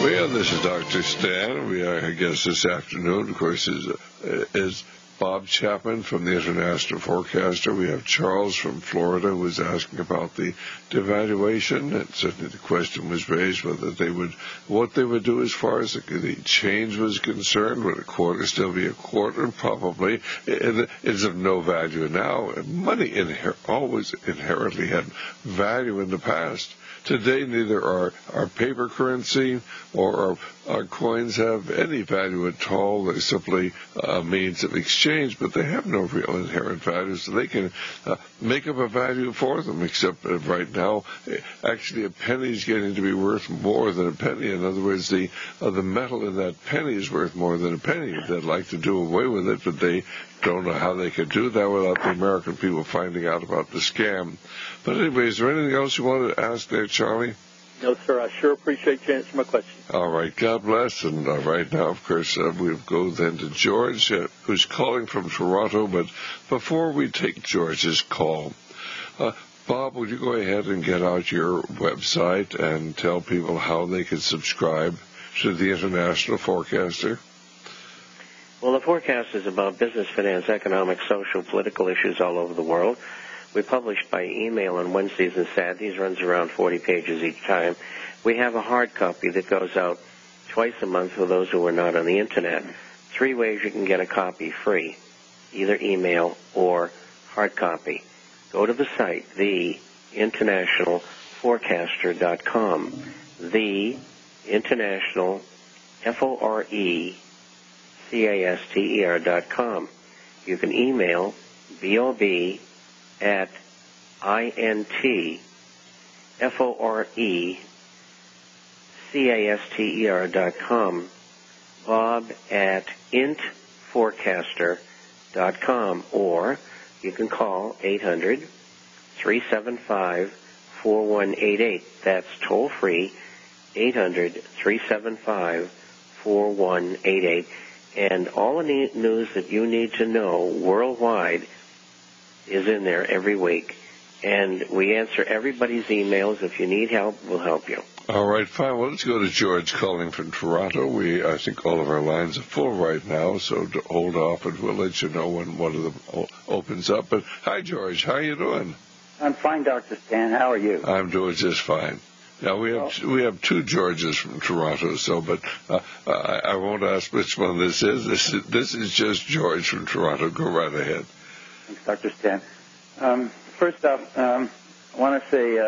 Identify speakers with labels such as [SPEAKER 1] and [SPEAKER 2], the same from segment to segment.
[SPEAKER 1] Well, this is Dr. Stan. Our guest this afternoon, of course, is Bob Chapman from the International Forecaster. We have Charles from Florida who was asking about the devaluation, and certainly the question was raised what they would do as far as the change was concerned. Would a quarter still be a quarter? Probably. It is of no value now. Money always inherently had value in the past. Today, neither our paper currency or our coins have any value at all. They're simply a means of exchange, but they have no real inherent value, so they can make up a value for them, except right now, actually a penny is getting to be worth more than a penny. In other words, the metal in that penny is worth more than a penny. They'd like to do away with it, but they don't know how they could do that without the American people finding out about the scam. But anyway, is there anything else you wanted to ask there, Charlie?
[SPEAKER 2] No, sir. I sure appreciate you answering my question.
[SPEAKER 1] All right. God bless. And right now, of course, we'll go then to George, who's calling from Toronto. But before we take George's call, Bob, would you go ahead and get out your website and tell people how they can subscribe to the International Forecaster?
[SPEAKER 3] Well, the forecast is about business, finance, economic, social, political issues all over the world. We publish by email on Wednesdays and Saturdays, runs around 40 pages each time. We have a hard copy that goes out twice a month for those who are not on the Internet. 3 ways you can get a copy free, either email or hard copy. Go to the site, theinternationalforecaster.com, theinternationalforecaster.com. You can email bob@intforecaster.com, bob@intforecaster.com, or you can call 800-375-4188. That's toll free, 800-375-4188. And all the news that you need to know worldwide is in there every week. And we answer everybody's emails. If you need help, we'll help you.
[SPEAKER 1] All right, fine. Well, let's go to George calling from Toronto. I think all of our lines are full right now, so hold off, and we'll let you know when one of them opens up. But hi, George. How are you doing?
[SPEAKER 4] I'm fine, Dr. Stan. How are you?
[SPEAKER 1] I'm doing just fine. Now, we have 2 Georges from Toronto, but I won't ask which one this is. This is just George from Toronto. Go right ahead.
[SPEAKER 4] Thanks, Dr. Stan. First off, I want to say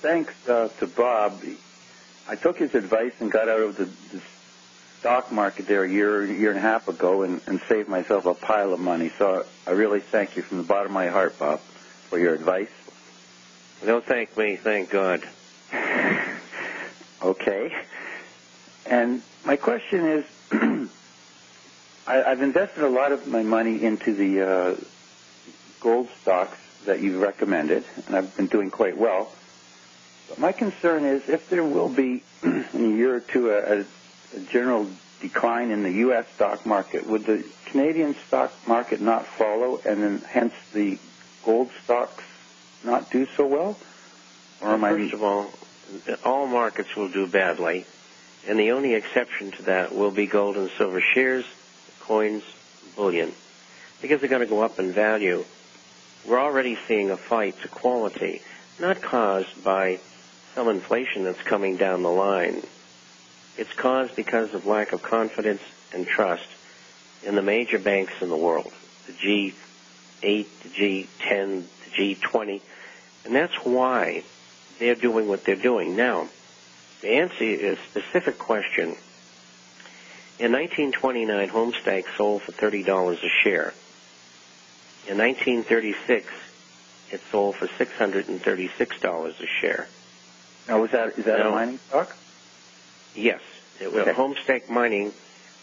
[SPEAKER 4] thanks to Bob. I took his advice and got out of the stock market there a year and a half ago and saved myself a pile of money. So I really thank you from the bottom of my heart, Bob, for your advice.
[SPEAKER 3] Don't thank me. Thank God.
[SPEAKER 4] Okay. And my question is, I've invested a lot of my money into the gold stocks that you recommended, and I've been doing quite well. But my concern is if there will be, in a year or two, a general decline in the U.S. stock market, would the Canadian stock market not follow, and then hence the gold stocks not do so well? Or
[SPEAKER 3] First of all markets will do badly, and the only exception to that will be gold and silver shares, coins, bullion, because they're going to go up in value. We're already seeing a fight to quality, not caused by some inflation that's coming down the line. It's caused because of lack of confidence and trust in the major banks in the world, the G8, the G10, the G20, and that's why they're doing what they're doing. Now, to answer a specific question, in 1929, Homestake sold for $30 a share. In 1936, it sold for $636 a share.
[SPEAKER 4] Now, is that a mining stock?
[SPEAKER 3] Yes.
[SPEAKER 4] Okay.
[SPEAKER 3] Homestake Mining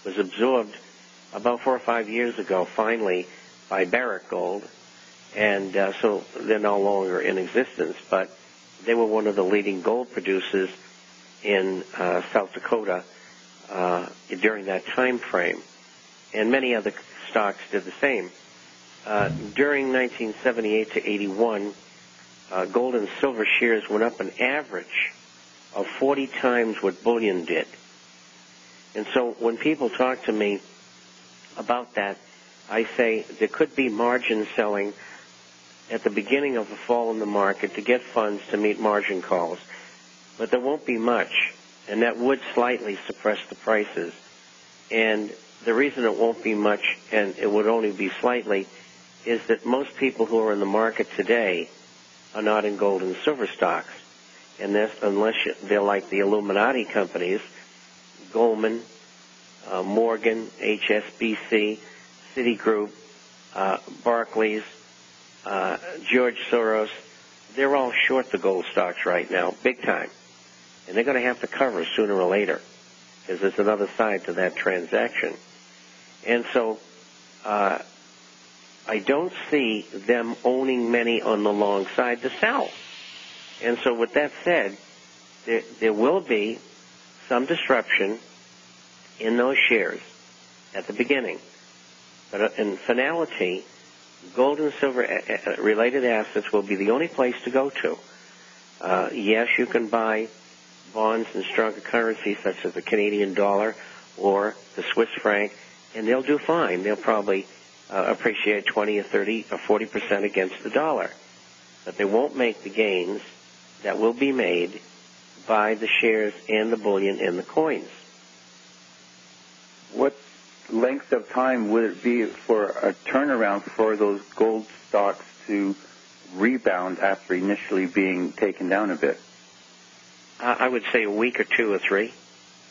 [SPEAKER 3] was absorbed about 4 or 5 years ago, finally, by Barrick Gold, and so they're no longer in existence, but they were one of the leading gold producers in South Dakota during that time frame, and many other stocks did the same. During 1978 to 81, gold and silver shares went up an average of 40 times what bullion did. And so when people talk to me about that, I say there could be margin selling at the beginning of a fall in the market to get funds to meet margin calls. But there won't be much, and that would slightly suppress the prices. And the reason it won't be much, and it would only be slightly, is that most people who are in the market today are not in gold and silver stocks. And this, unless they're like the Illuminati companies, Goldman, Morgan, HSBC, Citigroup, Barclays, George Soros, they're all short the gold stocks right now, big time. And they're going to have to cover sooner or later, because there's another side to that transaction. And so I don't see them owning many on the long side to sell. And so with that said, there will be some disruption in those shares at the beginning. But in finality, gold and silver related assets will be the only place to go to. Yes, you can buy bonds in stronger currencies such as the Canadian dollar or the Swiss franc, and they'll do fine. They'll probably appreciate 20 or 30 or 40% against the dollar. But they won't make the gains that will be made by the shares and the bullion and the coins.
[SPEAKER 4] What length of time would it be for a turnaround for those gold stocks to rebound after initially being taken down a bit?
[SPEAKER 3] I would say a week or 2 or 3.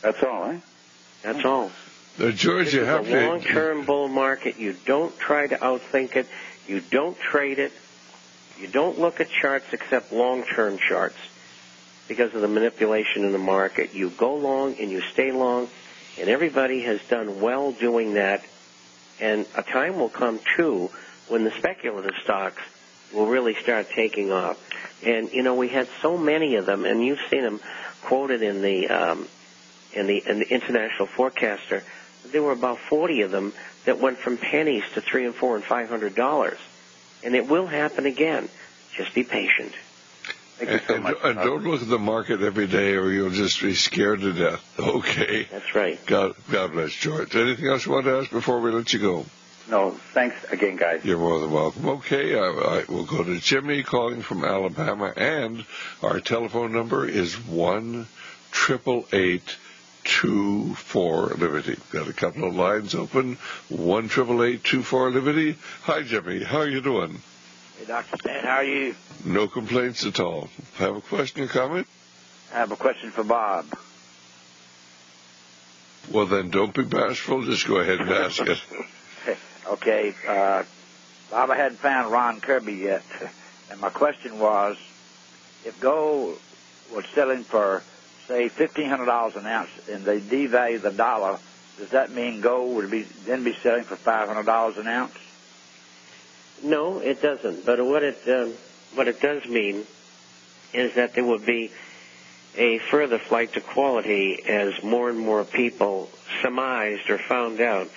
[SPEAKER 4] That's all, eh?
[SPEAKER 3] That's all.
[SPEAKER 1] George,
[SPEAKER 3] This
[SPEAKER 1] you
[SPEAKER 3] is
[SPEAKER 1] have
[SPEAKER 3] a long-term bull market. You don't try to outthink it. You don't trade it. You don't look at charts except long-term charts because of the manipulation in the market. You go long and you stay long, and everybody has done well doing that. And a time will come, too, when the speculative stocks will really start taking off. And, you know, we had so many of them, and you've seen them quoted in the International Forecaster. There were about 40 of them that went from pennies to $300 and $400 and $500. And it will happen again. Just be patient.
[SPEAKER 4] Thank you so much.
[SPEAKER 1] And don't look at the market every day or you'll just be scared to death. Okay.
[SPEAKER 3] That's right.
[SPEAKER 1] God bless, George. Anything else you want to ask before we let you go?
[SPEAKER 4] No, thanks again, guys.
[SPEAKER 1] You're more than welcome. Okay, we'll go to Jimmy calling from Alabama, and our telephone number is 1-888-24-LIBERTY. Got a couple of lines open. 1-888-24-LIBERTY. Hi, Jimmy. How are you doing?
[SPEAKER 5] Hey, Dr. Stan, how are you?
[SPEAKER 1] No complaints at all. Have a question or comment?
[SPEAKER 5] I have a question for Bob.
[SPEAKER 1] Well, then don't be bashful. Just go ahead and ask it.
[SPEAKER 5] Okay, Bob, I hadn't found Ron Kirby yet, and my question was, if gold was selling for, say, $1,500 an ounce, and they devalue the dollar, does that mean gold would then be selling for $500 an ounce?
[SPEAKER 3] No, it doesn't. But what it does mean is that there would be a further flight to quality as more and more people surmised or found out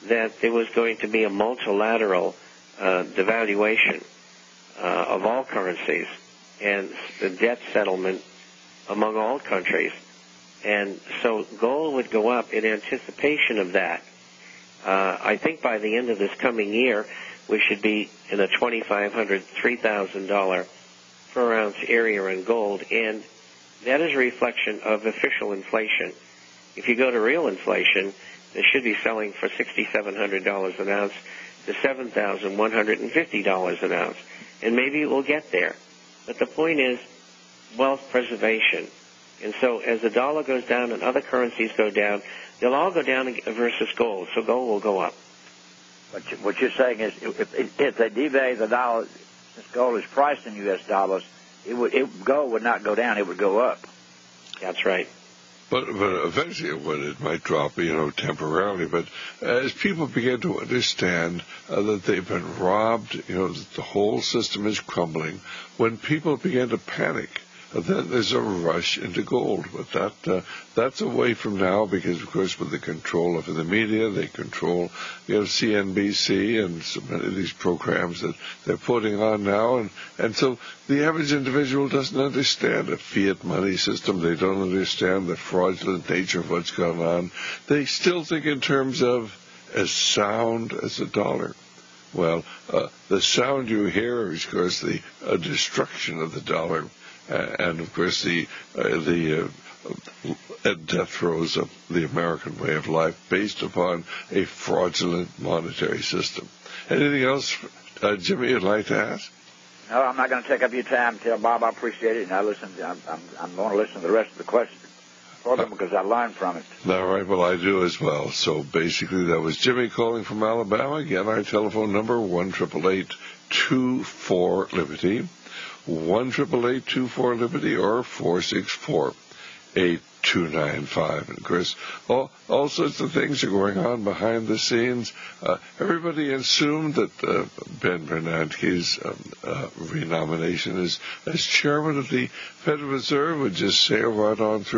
[SPEAKER 3] that there was going to be a multilateral devaluation of all currencies and the debt settlement among all countries. And so gold would go up in anticipation of that. I think by the end of this coming year, we should be in a $2,500, $3,000 per ounce area in gold, and that is a reflection of official inflation. If you go to real inflation, they should be selling for $6,700 an ounce to $7,150 an ounce. And maybe it will get there. But the point is wealth preservation. And so as the dollar goes down and other currencies go down, they'll all go down versus gold. So gold will go up.
[SPEAKER 5] But what you're saying is if they devalue the dollar, since gold is priced in U.S. dollars, gold would not go down. It would go up.
[SPEAKER 3] That's right.
[SPEAKER 1] But eventually it might drop, temporarily. But as people begin to understand that they've been robbed, that the whole system is crumbling, when people begin to panic then there's a rush into gold. But that's away from now because, of course, with the control of the media, they control, CNBC and so many of these programs that they're putting on now. And so the average individual doesn't understand a fiat money system. They don't understand the fraudulent nature of what's going on. They still think in terms of as sound as a dollar. Well, the sound you hear is, of course, the destruction of the dollar, and of course the death throes of the American way of life based upon a fraudulent monetary system. Anything else, Jimmy, you'd like to ask?
[SPEAKER 5] No, I'm not going to take up your time. Tell Bob I appreciate it, and I'm going to listen to the rest of the questions for them because I learned from it.
[SPEAKER 1] All right, well, I do as well. So basically, that was Jimmy calling from Alabama. Again, our telephone number, 1-888-24-LIBERTY, 1-888-24-LIBERTY, or 464-8295. And, of course, all sorts of things are going on behind the scenes. Everybody assumed that Ben Bernanke's renomination as chairman of the Federal Reserve would just sail right on through.